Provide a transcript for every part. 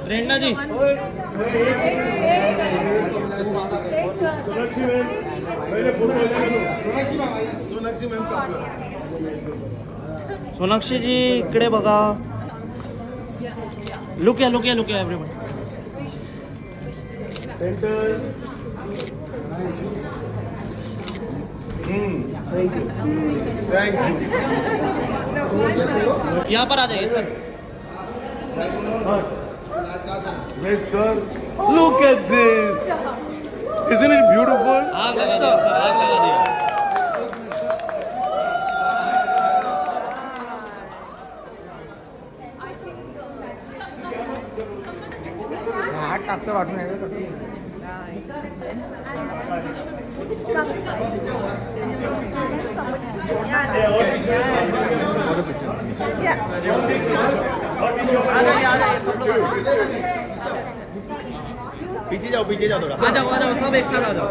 प्रेरणा जी Sonakshi ma'am पहले photo Sonakshi ma'am Sonakshi जी इकडे बघा. लुक या एव्हरीवन. सेंटर. Thank you. यहाँ पर आ जाइए sir. Yes, sir. Look at this. Isn't it beautiful? आग लगा दिया सर, आग लगा दिया. पीछे जाओ थोड़ा. आ जाओ सब एक साथ आ जाओ.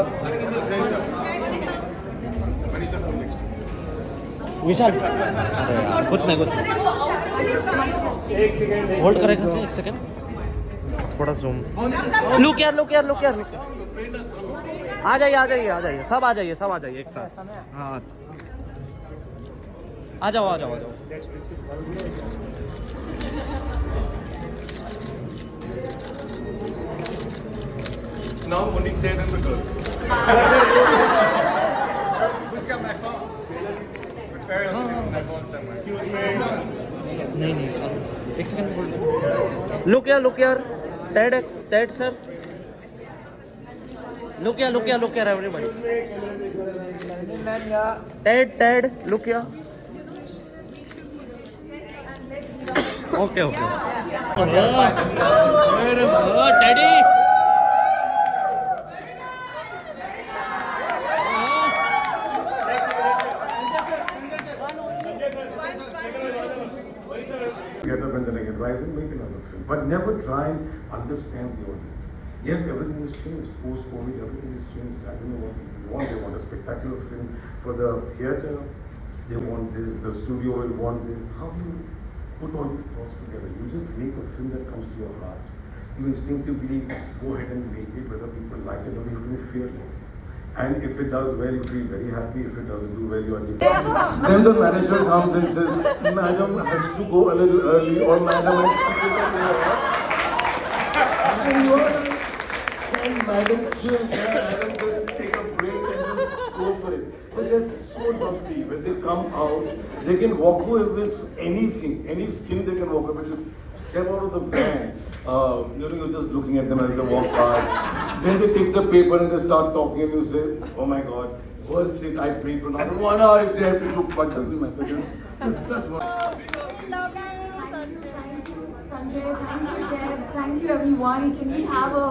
विशाल कुछ नहीं होल्ड करेगा एक सेकंड. थोड़ा जूम. लुक यार आ जाइए सब आ जाइए एक साथ. हाँ आ जाओ. Now only 10 and the girls. Who's got my phone? But Farrell's got my phone somewhere. Excuse me. नहीं चलो एक सेकंड होल्ड. लुक यार टेड सर. लुक यार एवरीबॉडी. टेड लुक यार. Okay teddy. Get up and then again rise and make another film. But never try and understand the audience. Yes, everything has changed. Post-COVID, everything has changed. I don't know what people want. They want a spectacular film for the theatre. They want this. The studio will want this. How do you put all these thoughts together? You just make a film that comes to your heart. You instinctively go ahead and make it, whether people like it or not. You have to be fearless. And if it does well, you feel very happy. If it doesn't do well, you are depressed. Then the manager comes and says, "Madam has to go a little early," or "Madam has to pick up here." And you are, and madam chill, madam just take a break and just go for it. But they're so lovely. When they come out, they can walk away with anything, any sin they can walk away with. Step out of the van. You're just looking at them as they walk past. Then they take the paper and they start talking and you say, "Oh my God, worth it, I prayed for another 1 hour if they have to do, but doesn't matter." It's such one. Sanjay, thank you Jeb, thank you everyone. Can we have a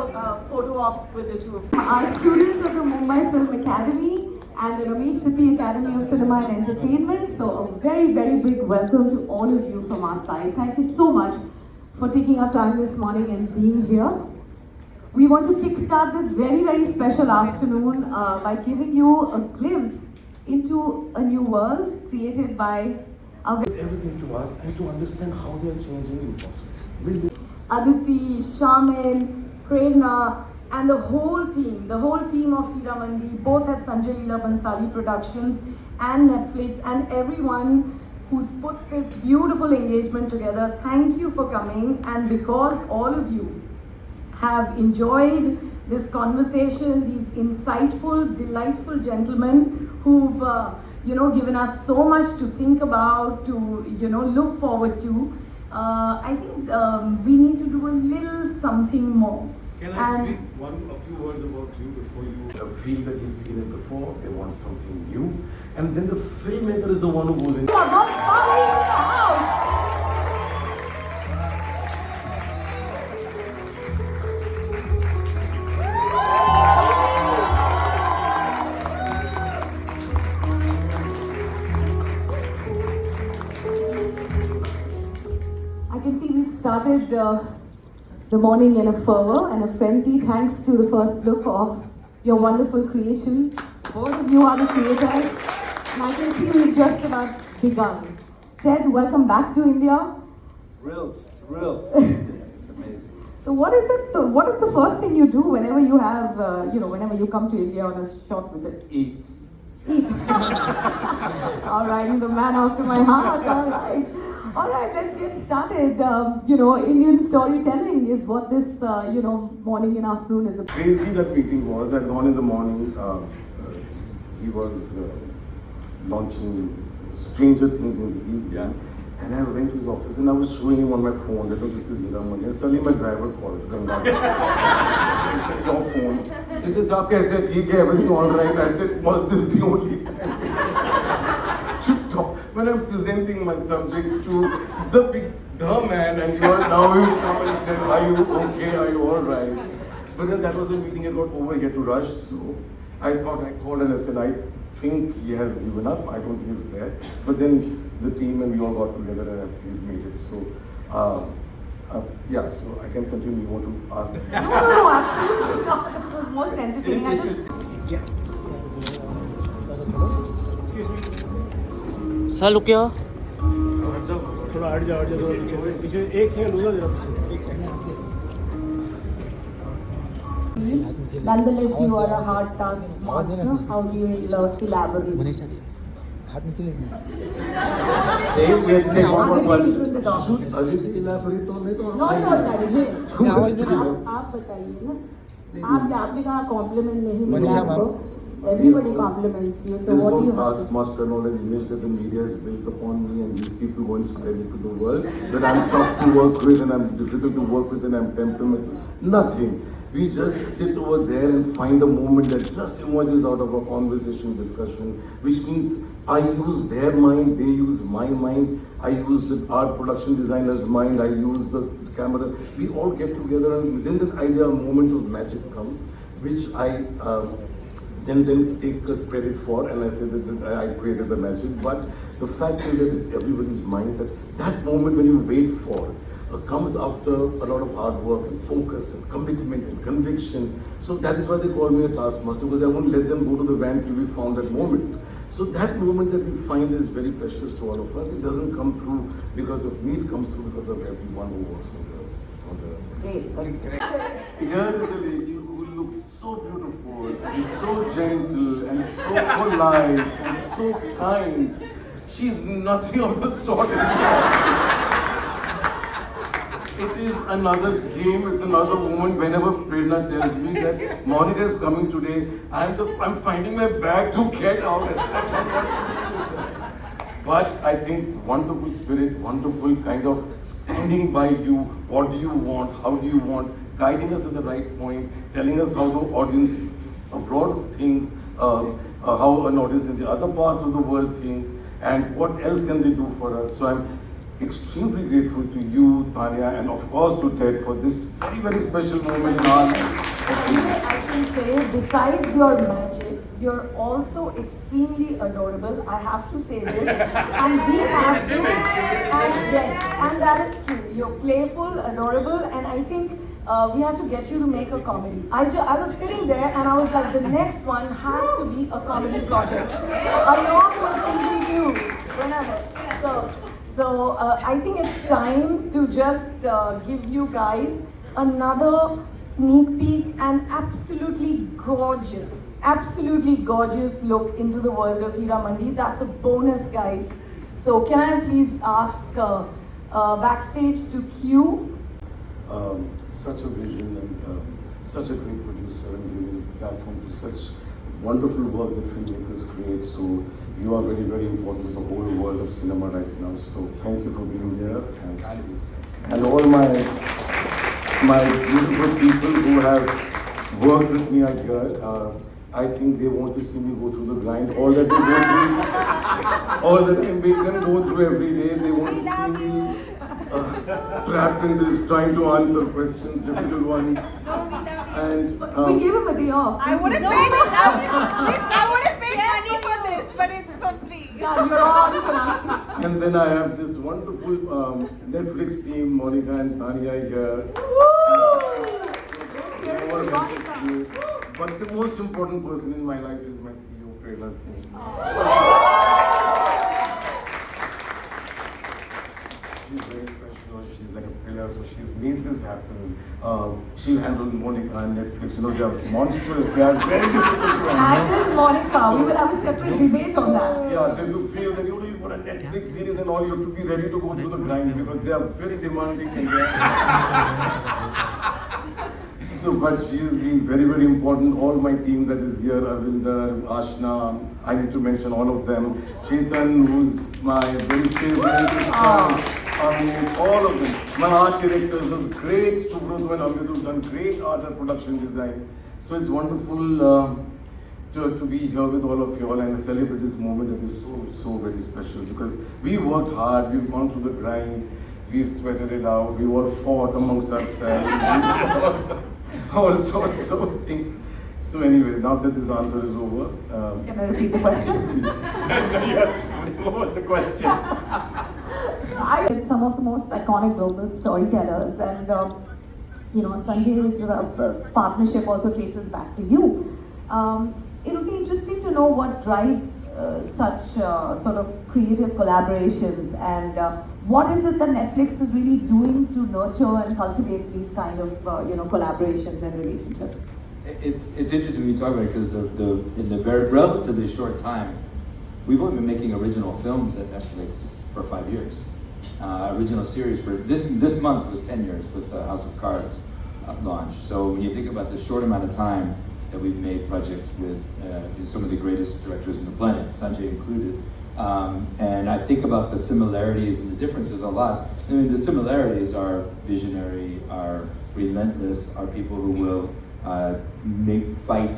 photo op with the two of you? Our students of the Mumbai Film Academy and the Ramesh Sippy Academy of Cinema and Entertainment. So a very, very big welcome to all of you from our side. Thank you so much for taking our time this morning and being here. We want to kickstart this very, very special afternoon by giving you a glimpse into a new world created by our Everything to us and to understand how they are changing impossible. Aditi, Shamil, Prerna, and the whole team of Heeramandi, both at Sanjay Leela Bhansali Productions and Netflix, and everyone who's put this beautiful engagement together. Thank you for coming, and because all of you have enjoyed this conversation, these insightful, delightful gentlemen who've given us so much to think about, to look forward to. I think we need to do a little something more. Can I speak a few words about you before you feel that he's seen it before? They want something new, and then the filmmaker is the one who goes in. I can see we've started the morning in a fervor and a frenzy thanks to the first look of your wonderful creation. Both of you are the creators, and I can see we've just about begun. Ted, welcome back to India. Thrilled. It's amazing. So what is it? What is the first thing you do whenever you have, whenever you come to India on a short visit? Eat. Eat. All right, the man after my heart. All right, let's get started. Indian storytelling is what this, morning and afternoon is about. Crazy that meeting was. I'd gone in the morning. He was launching Stranger Things in the evening. Yeah. And I went to his office and I was showing him on my phone that, oh, this is Heeramandi. And suddenly my driver called, Ganga. I said, your phone. She says, Saab kaise hai? Theek hai, everything all right? I said, was this the only time? To talk. When I'm presenting my subject to the man, and you come and said, are you okay? Are you all right? But then that was a meeting, I got over here to rush. So I thought I called and I said, I think he has given up. I don't think he's there. But then the team and we all got together and we've made it. So, so I can continue. You want to ask that? No, absolutely not. This was most entertaining. साल क्या थोड़ा हट जाओ पीछे एक second रुको जरा पीछे Nonetheless, you are a hard task master. How do you elaborate? Manisha हाथ नीचे ले Let's take one more question. Should Aditi elaborate on it or No, Sanjay. Who आप बताइए ना. आपने कहा compliment नहीं मनीषा मिला आपको. Everybody compliments you. So There's what do you no have? taskmaster knowledge image that the media has built upon me, and these people go and spread it to the world. That I'm tough to work with and I'm difficult to work with and I'm temperamental. Nothing. We just sit over there and find a moment that just emerges out of a conversation, discussion, which means I use their mind, they use my mind, I use the art production designer's mind, I use the camera. We all get together and within that idea, a moment of magic comes, which I then take credit for, and I say that I created the magic. But the fact is that it's everybody's mind that moment when you wait for comes after a lot of hard work and focus and commitment and conviction. So that is why they call me a taskmaster, because I won't let them go to the van till we found that moment. So that moment that we find is very precious to all of us. It doesn't come through because of me, it comes through because of everyone who works on the Great. Here is a lady who looks so beautiful and so gentle and so polite and so kind. She's nothing of the sort. It is another game, it's another woman. Whenever Prerna tells me that Monica is coming today, I'm finding my bag to get out. But I think wonderful spirit, wonderful kind of standing by you. What do you want? How do you want? Guiding us at the right point, telling us how the audience abroad thinks, how an audience in the other parts of the world think, and what else can they do for us. So I'm extremely grateful to you, Tanya, and of course to Ted for this very, very special moment in our life. I can say, besides your magic, you're also extremely adorable. I have to say this, and we have to, and that is true. You're playful, adorable, and I think we have to get you to make a comedy. I was sitting there and I was like, the next one has to be a comedy project, along with season 2, whenever. So I think it's time to just give you guys another sneak peek and absolutely gorgeous look into the world of Heeramandi. That's a bonus, guys. So can I please ask backstage to cue? Such a vision and such a great producer and giving platform to such wonderful work that filmmakers create. So you are very, very important to the whole world of cinema right now. So thank you for being here, and all my beautiful people who have worked with me out here. I think they want to see me go through the grind. All that they go through, all that I make them go through every day. They want to see me trapped in this, trying to answer questions, difficult ones. And we gave him a day off. I would have paid money for this, but it's for free. Yeah, you're on Sonakshi. And then I have this wonderful Netflix team, Monica and Tanya here. But the most important person in my life is my CEO, Koirala Singh. She's very special. She's like a pillar, so she's made this happen. She'll handle Monica and Netflix. You know, they are monstrous. They are very difficult to handle. And Monica, we will have a separate debate on that. Yeah, so if you feel that you've got a Netflix series and all, you have to be ready to go through the grind because they are very demanding. And so, but she has been very, very important. All my team that is here, Arvinder, Ashna, I need to mention all of them. Chetan, who's my very favorite. I mean, all of them. My art directors, this great Subroto and Amit who've done great art and production design. So it's wonderful to be here with all of you all and celebrate this moment that is so very special because we worked hard, we've gone through the grind, we've sweated it out, we all fought amongst ourselves, all sorts of things. So anyway, now that this answer is over, Can I repeat the question? What was the question? I with some of the most iconic global storytellers, and Sanjay's partnership also traces back to you. It would be interesting to know what drives such sort of creative collaborations, and what is it that Netflix is really doing to nurture and cultivate these kind of collaborations and relationships. It's interesting when you talk about it because in the very relatively short time, we've only been making original films at Netflix for 5 years. Original series for this month was 10 years with House of Cards launch. So when you think about the short amount of time that we've made projects with some of the greatest directors on the planet, Sanjay included, and I think about the similarities and the differences a lot. I mean, the similarities are visionary, are relentless, are people who will fight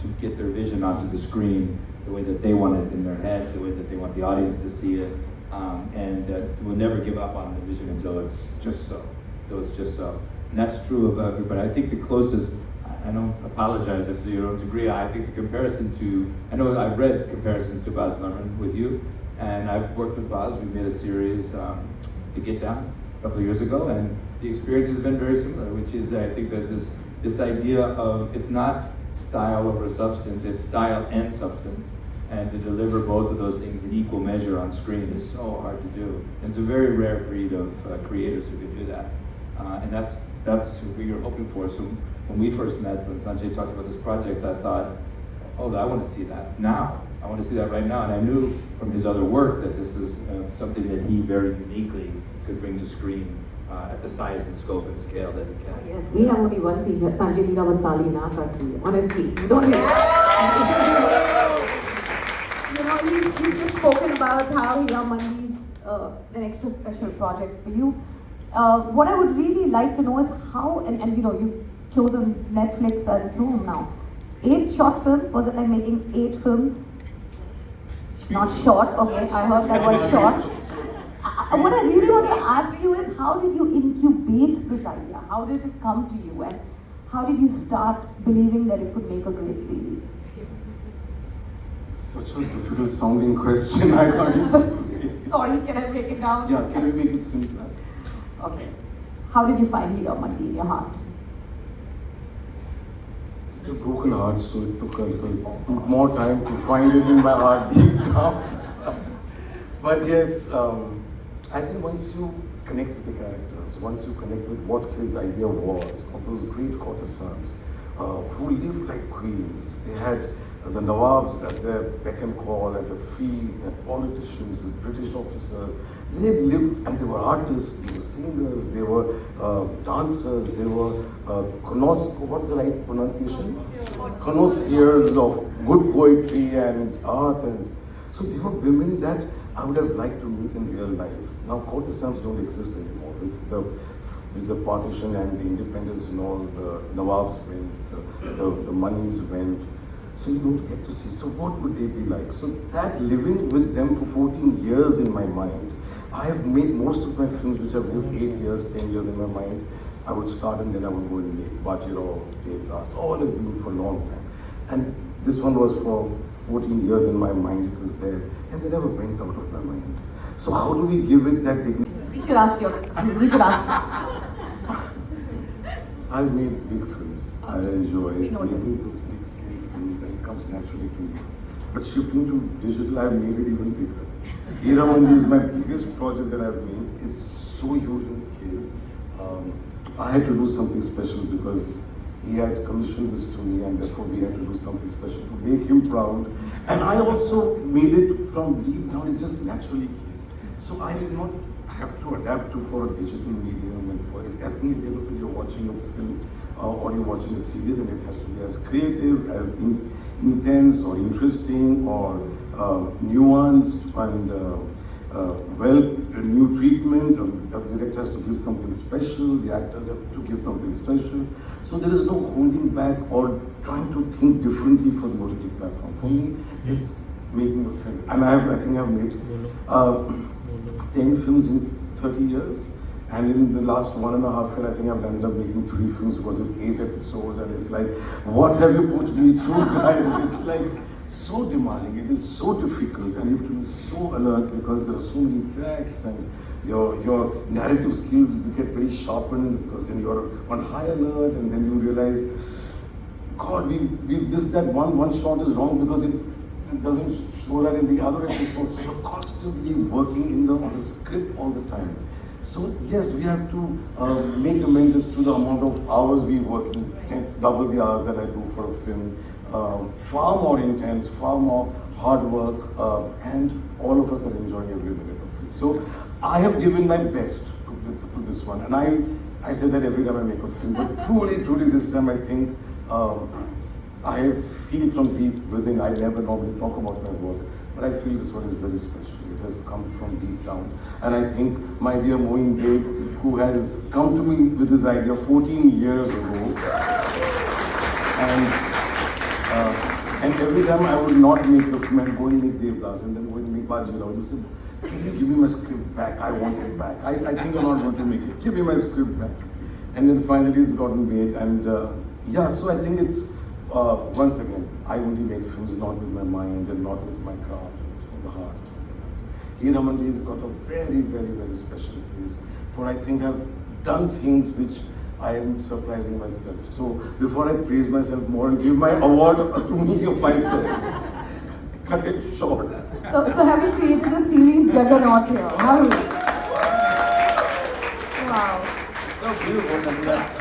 to get their vision onto the screen the way that they want it in their head, the way that they want the audience to see it, and will never give up on the vision until it's just so. And that's true of everybody. I think the closest, I don't apologize if you don't agree, I think the comparison to, I know I've read comparisons to Baz Luhrmann with you, and I've worked with Baz. We made a series, The Get Down, a couple of years ago, and the experience has been very similar, which is that I think that this idea of, it's not style over substance, it's style and substance. And to deliver both of those things in equal measure on screen is so hard to do. And it's a very rare breed of creators who can do that. And that's what we were hoping for. So when we first met, when Sanjay talked about this project, I thought, oh, I want to see that now. I want to see that right now. And I knew from his other work that this is something that he very uniquely could bring to screen at the size and scope and scale that he can. Yes, we have only one scene here, Sanjay Leela Bhansali in our country. Honestly, we don't hear. You've just spoken about how Heeramandi is an extra special project for you. What I would really like to know is how, and you've chosen Netflix as its home now. 8 short films, was it like making 8 films? Not short, okay, I heard that word short. What I really want to ask you is, how did you incubate this idea? How did it come to you, and how did you start believing that it could make a great series? Such a difficult sounding question. I can't even. Sorry, can I break it down? Yeah, can we make it simpler? Okay. How did you find Heeramandi in your heart? It's a broken heart, so it took a little more time to find it in my heart deep down. But yes, I think once you connect with the characters, once you connect with what his idea was of those great courtesans who lived like queens, they had the Nawabs at their beck and call, at their feet, the politicians, the British officers. They lived, and they were artists, they were singers, they were dancers, they were what is the right pronunciation? Connoisseurs of good poetry and art, and so they were women that I would have liked to meet in real life. Now courtesans don't exist anymore. With the partition and the independence and all, the Nawabs went, the monies went. So you don't get to see. So what would they be like? So that living with them for 14 years in my mind, I have made most of my films which have lived 8 years, 10 years in my mind. I would start and then I would go and make Aditi Rao, Hydari, all have been for a long time. And this one was for 14 years in my mind it was there, and they never went out of my mind. So how do we give it that dignity? We should ask you. We should ask you. I've made big films. I enjoy making noticed. those big scale films, and it comes naturally to me. But shifting to digital, I've made it even bigger. Heeramandi is my biggest project that I've made. It's so huge in scale. I had to do something special because he had commissioned this to me, and therefore we had to do something special to make him proud. And I also made it from deep down, it just naturally came. So I did not have to adapt to for a digital medium, and for it. At the end of it, you're watching a film or you're watching a series, and it has to be as creative, as intense or interesting or nuanced and new treatment. The director has to give something special, the actors have to give something special. So there is no holding back or trying to think differently for the OTT platform. For me, it's making a film. And I think I've made 10 films in 30 years. And in the last 1.5 years, I think I've ended up making 3 films because it's 8 episodes, and it's like, what have you put me through, guys? It's like so demanding. It is so difficult, and you have to be so alert because there are so many tracks, and your narrative skills get very sharpened because then you're on high alert, and then you realize, God, we've missed that one shot is wrong because it doesn't show that in the other episode. So you're constantly working on the script all the time. So yes, we have to make amends to the amount of hours we work, double the hours that I do for a film. Far more intense, far more hard work, and all of us are enjoying every minute of it. So I have given my best to this one, and I say that every time I make a film, but truly this time I think I feel from deep within. I never normally talk about my work, but I feel this one is very special. It has come from deep down. And I think my dear Moin Beg, who has come to me with this idea 14 years ago, and every time I would not make the film, I'd go and make Devdas, and then go and make Aditi Rao. You said, can you give me my script back? I want it back. I think I'm not going to make it. Give me my script back. And then finally it's gotten made. And yeah, so I think it's, once again, I only make films not with my mind and not with my craft. It's from the heart. Heeramandi has got a very special place. For I think I've done things which I am surprising myself. So before I praise myself more and give my award to me of myself, cut it short. So have you created a series Juggernaut here? Have you? Wow. So beautiful. I mean, that's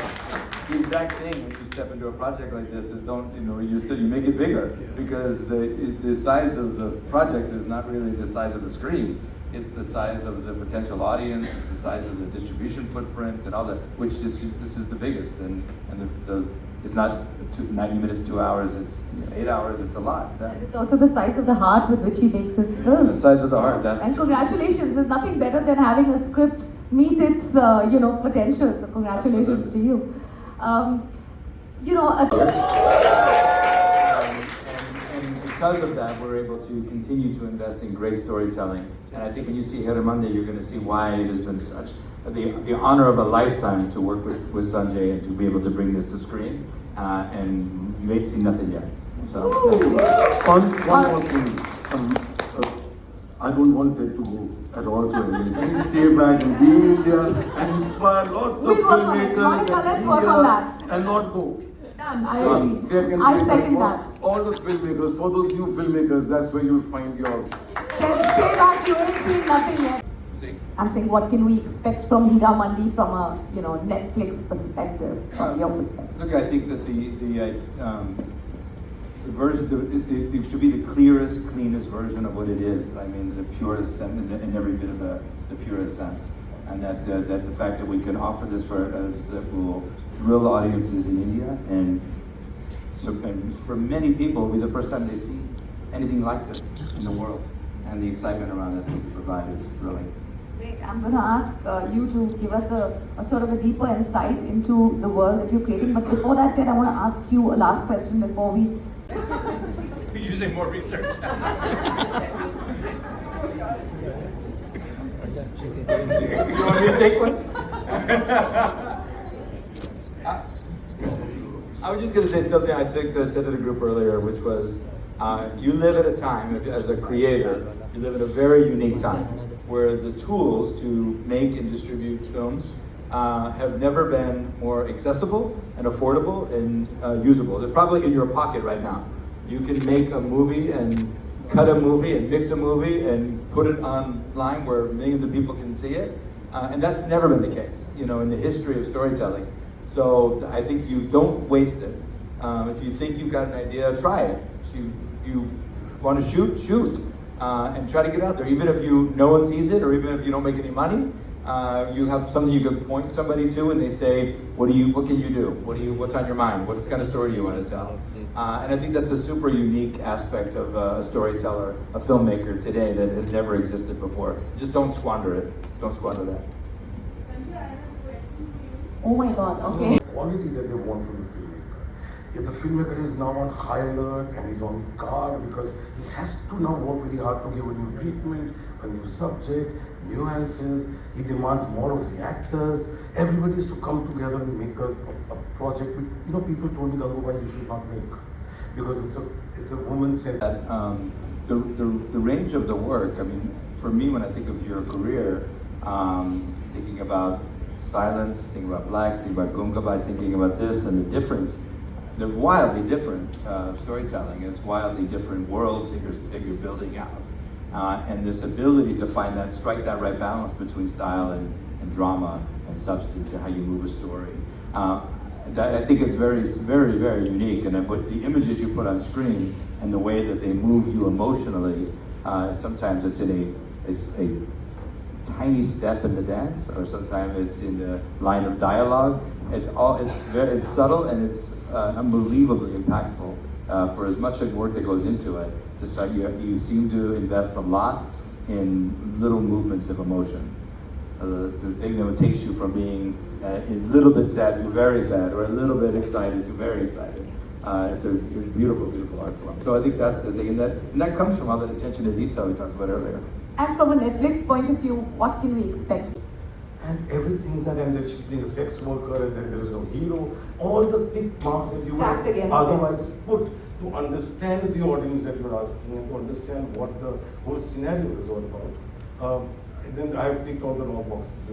the exact thing when you step into a project like this is you make it bigger, because the size of the project is not really the size of the screen. It's the size of the potential audience, it's the size of the distribution footprint and all that, which this is the biggest. And it's not 90 minutes, 2 hours, it's 8 hours, it's a lot. It's also the size of the heart with which he makes his film. The size of the heart, that's... And congratulations, there's nothing better than having a script meet its potential. So congratulations to you. And because of that, we're able to continue to invest in great storytelling. And I think when you see Heeramandi, you're going to see why it has been such the honor of a lifetime to work with Sanjay and to be able to bring this to screen. And you ain't seen nothing yet. So One more thing. I don't want it to go at all to India. Can you stay back and be in India and inspire lots of filmmakers and not go? Done. I second that. All the filmmakers, for those new filmmakers, that's where you'll find your... Stay back, you ain't seen nothing yet. I'm saying, what can we expect from Heeramandi from a Netflix perspective, from your perspective? Look, I think that the version, it should be the clearest, cleanest version of what it is. I mean, the purest sense, in every bit of the purest sense, and that the fact that we can offer this that will thrill audiences in India, and for many people, it'll be the first time they see anything like this in the world, and the excitement around it that we provide is thrilling. Great. I'm going to ask you to give us a sort of a deeper insight into the world that you're creating. But before that, Ted, I want to ask you a last question before we... You're using more research. You want me to take one? I was just going to say something I said to the group earlier, which was, You live at a time, as a creator, you live at a very unique time where the tools to make and distribute films have never been more accessible and affordable and usable. They're probably in your pocket right now. You can make a movie and cut a movie and mix a movie and put it online where millions of people can see it. And that's never been the case, you know, in the history of storytelling. So I think you don't waste it. If you think you've got an idea, try it. You want to shoot, and try to get out there. Even if no one sees it, or even if you don't make any money, you have something you can point somebody to, and they say, "What can you do? What's on your mind? What kind of story do you want to tell?" And I think that's a super unique aspect of a storyteller, a filmmaker today that has never existed before. Just don't squander it. Don't squander that. Sanjay, I have a question for you. Oh my God, okay. Quality that they want from the filmmaker. If the filmmaker is now on high alert and he's on guard because he has to now work very hard to give a new treatment, a new subject, nuances, he demands more of the actors. Everybody is to come together and make a project. You know, people told me otherwise you should not make, because it's a woman-centered. The range of the work, I mean, for me, when I think of your career, thinking about silence, thinking about black, thinking about Gungaba, thinking about this and the difference, they're wildly different storytelling. It's wildly different worlds that you're building out. And this ability to strike that right balance between style and drama and substance and how you move a story. I think it's very, very, very unique. And the images you put on screen and the way that they move you emotionally, sometimes it's a tiny step in the dance, or sometimes it's in the line of dialogue. It's subtle and it's unbelievably impactful for as much work that goes into it. You seem to invest a lot in little movements of emotion. The thing that takes you from being a little bit sad to very sad, or a little bit excited to very excited. It's a beautiful, beautiful art form. So I think that's the thing, and that comes from all that attention to detail we talked about earlier. And from a Netflix point of view, what can we expect? And everything that, and that she's being a sex worker, and then there is no hero, all the tick marks that you Stacked would against otherwise put to understand the audience that you're asking and to understand what the whole scenario is all about. Then I have ticked all the wrong boxes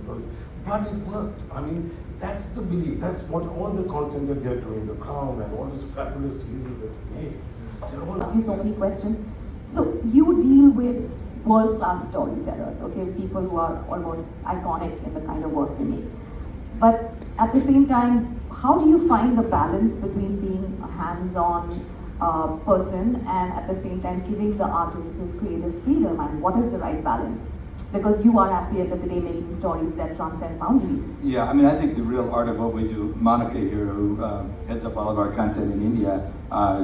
but it worked. I mean, that's the belief. That's what all the content that they're doing, The Crown and all those fabulous series that they made. They're all Ask you so many questions. So you deal with world-class storytellers, okay, people who are almost iconic in the kind of work they make. But at the same time, how do you find the balance between being a hands-on person and at the same time giving the artist his creative freedom, and what is the right balance? Because you are at the end of the day making stories that transcend boundaries. Yeah, I mean, I think the real art of what we do, Monica here, who heads up all of our content in India,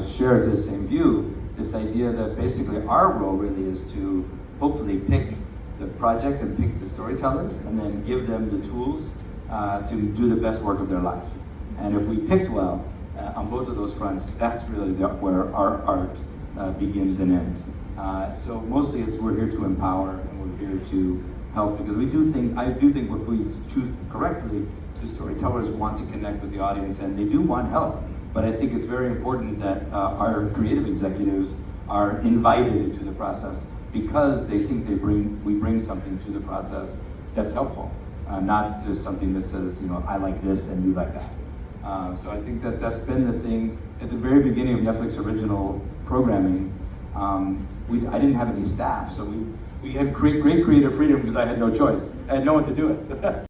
shares the same view. This idea that basically our role really is to hopefully pick the projects and pick the storytellers and then give them the tools to do the best work of their life. And if we picked well on both of those fronts, that's really where our art begins and ends. So mostly we're here to empower and we're here to help, because I do think if we choose correctly, the storytellers want to connect with the audience and they do want help. But I think it's very important that our creative executives are invited into the process, because they think we bring something to the process that's helpful, not just something that says, you know, I like this and you like that. So I think that's been the thing at the very beginning of Netflix original programming. I didn't have any staff, so we had great creative freedom because I had no choice. I had no one to do it.